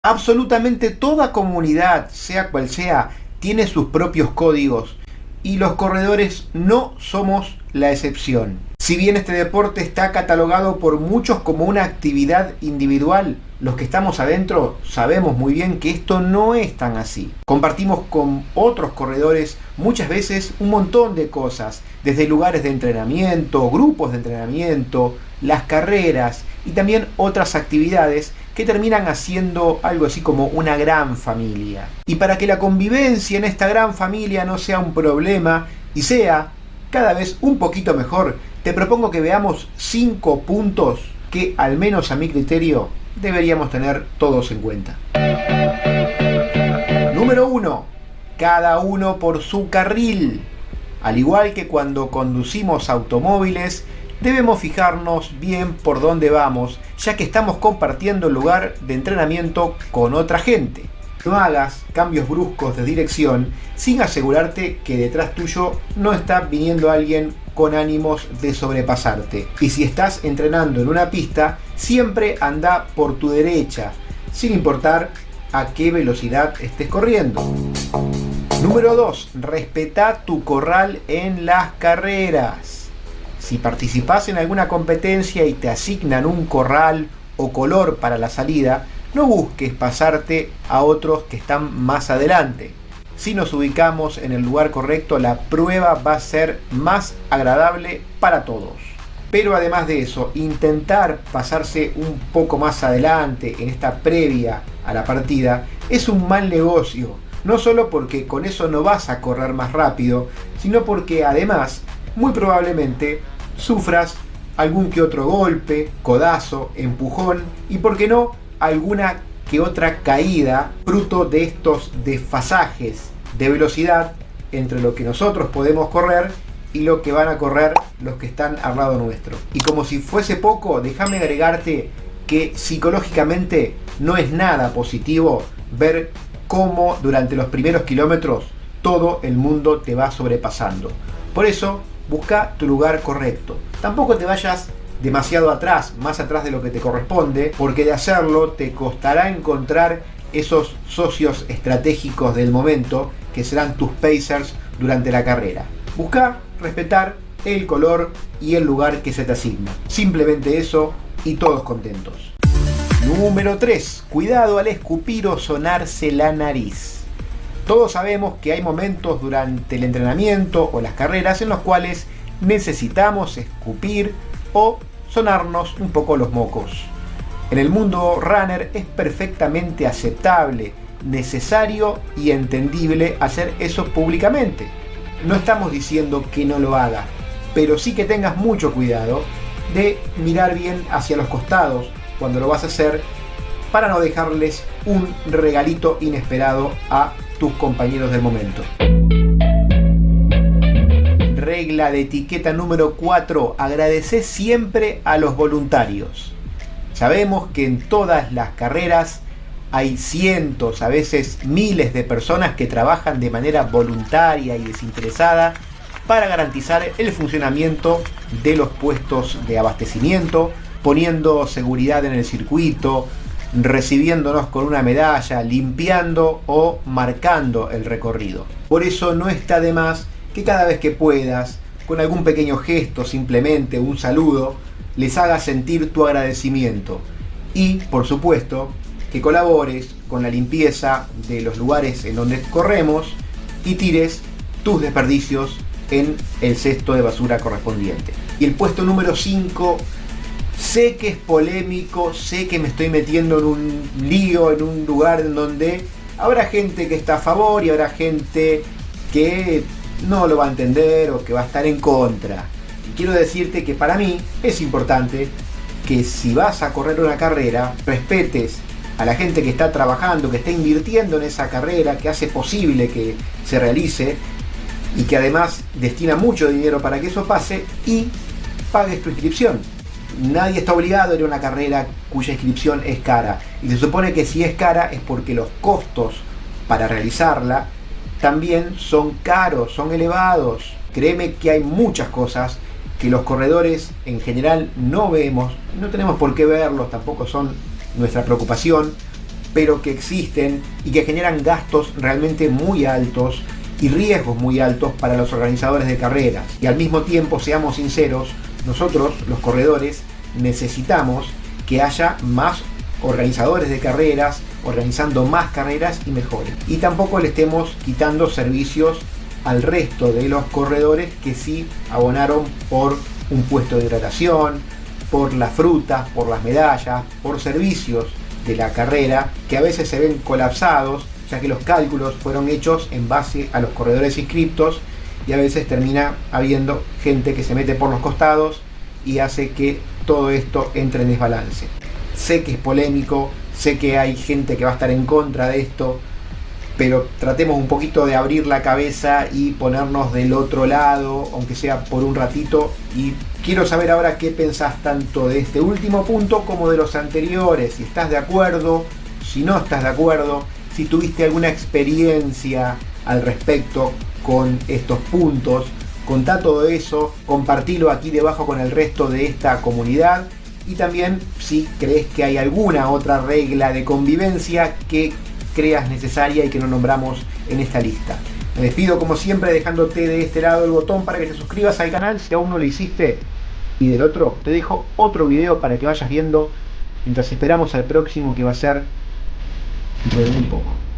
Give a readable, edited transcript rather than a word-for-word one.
Absolutamente toda comunidad, sea cual sea, tiene sus propios códigos y los corredores no somos la excepción. Si bien este deporte está catalogado por muchos como una actividad individual, los que estamos adentro sabemos muy bien que esto no es tan así. Compartimos con otros corredores muchas veces un montón de cosas, desde lugares de entrenamiento, grupos de entrenamiento, las carreras y también otras actividades que terminan haciendo algo así como una gran familia. Y para que la convivencia en esta gran familia no sea un problema y sea cada vez un poquito mejor, te propongo que veamos 5 puntos que, al menos a mi criterio, deberíamos tener todos en cuenta. Número 1. Cada uno por su carril. Al igual que cuando conducimos automóviles, debemos fijarnos bien por dónde vamos, ya que estamos compartiendo el lugar de entrenamiento con otra gente. No hagas cambios bruscos de dirección sin asegurarte que detrás tuyo no está viniendo alguien con ánimos de sobrepasarte. Y si estás entrenando en una pista, siempre anda por tu derecha, sin importar a qué velocidad estés corriendo. Número 2. Respeta tu corral en las carreras. Si participás en alguna competencia y te asignan un corral o color para la salida, no busques pasarte a otros que están más adelante. Si nos ubicamos en el lugar correcto, la prueba va a ser más agradable para todos. Pero además de eso, intentar pasarse un poco más adelante en esta previa a la partida es un mal negocio. No solo porque con eso no vas a correr más rápido, sino porque además, muy probablemente, sufras algún que otro golpe, codazo, empujón y, por qué no, alguna que otra caída fruto de estos desfasajes de velocidad entre lo que nosotros podemos correr y lo que van a correr los que están al lado nuestro. Y como si fuese poco, déjame agregarte que psicológicamente no es nada positivo ver cómo durante los primeros kilómetros todo el mundo te va sobrepasando. Por eso, busca tu lugar correcto. Tampoco te vayas demasiado atrás, más atrás de lo que te corresponde, porque de hacerlo te costará encontrar esos socios estratégicos del momento que serán tus pacers durante la carrera. Busca respetar el color y el lugar que se te asigna. Simplemente eso y todos contentos. Número 3. Cuidado al escupir o sonarse la nariz. Todos sabemos que hay momentos durante el entrenamiento o las carreras en los cuales necesitamos escupir o sonarnos un poco los mocos. En el mundo runner es perfectamente aceptable, necesario y entendible hacer eso públicamente. No estamos diciendo que no lo haga, pero sí que tengas mucho cuidado de mirar bien hacia los costados cuando lo vas a hacer para no dejarles un regalito inesperado a tus compañeros del momento. Regla de etiqueta número 4. Agradece siempre a los voluntarios. Sabemos que en todas las carreras hay cientos, a veces miles de personas que trabajan de manera voluntaria y desinteresada para garantizar el funcionamiento de los puestos de abastecimiento, poniendo seguridad en el circuito, recibiéndonos con una medalla, limpiando o marcando el recorrido. Por eso no está de más que cada vez que puedas, con algún pequeño gesto, simplemente un saludo, les hagas sentir tu agradecimiento. Y, por supuesto, que colabores con la limpieza de los lugares en donde corremos y tires tus desperdicios en el cesto de basura correspondiente. Y el puesto número 5, sé que es polémico, sé que me estoy metiendo en un lío, en un lugar en donde habrá gente que está a favor y habrá gente que no lo va a entender o que va a estar en contra. Y quiero decirte que para mí es importante que si vas a correr una carrera, respetes a la gente que está trabajando, que está invirtiendo en esa carrera, que hace posible que se realice y que además destina mucho dinero para que eso pase, y pagues tu inscripción. Nadie está obligado a ir a una carrera cuya inscripción es cara. Y se supone que si es cara es porque los costos para realizarla también son caros, son elevados. Créeme que hay muchas cosas que los corredores en general no vemos, no tenemos por qué verlos, tampoco son nuestra preocupación, pero que existen y que generan gastos realmente muy altos y riesgos muy altos para los organizadores de carreras. Y al mismo tiempo, seamos sinceros, nosotros, los corredores, necesitamos que haya más organizadores de carreras, organizando más carreras y mejores. Y tampoco le estemos quitando servicios al resto de los corredores que sí abonaron por un puesto de hidratación, por las frutas, por las medallas, por servicios de la carrera que a veces se ven colapsados, ya que los cálculos fueron hechos en base a los corredores inscriptos y a veces termina habiendo gente que se mete por los costados y hace que todo esto entre en desbalance. Sé que es polémico, sé que hay gente que va a estar en contra de esto, pero tratemos un poquito de abrir la cabeza y ponernos del otro lado, aunque sea por un ratito. Y quiero saber ahora qué pensás tanto de este último punto como de los anteriores, si estás de acuerdo, si no estás de acuerdo, si tuviste alguna experiencia al respecto con estos puntos. Contá todo eso, compartilo aquí debajo con el resto de esta comunidad y también si crees que hay alguna otra regla de convivencia que creas necesaria y que no nombramos en esta lista. Me despido como siempre dejándote de este lado el botón para que te suscribas al canal si aún no lo hiciste, y del otro te dejo otro video para que vayas viendo mientras esperamos al próximo, que va a ser dentro de muy poco.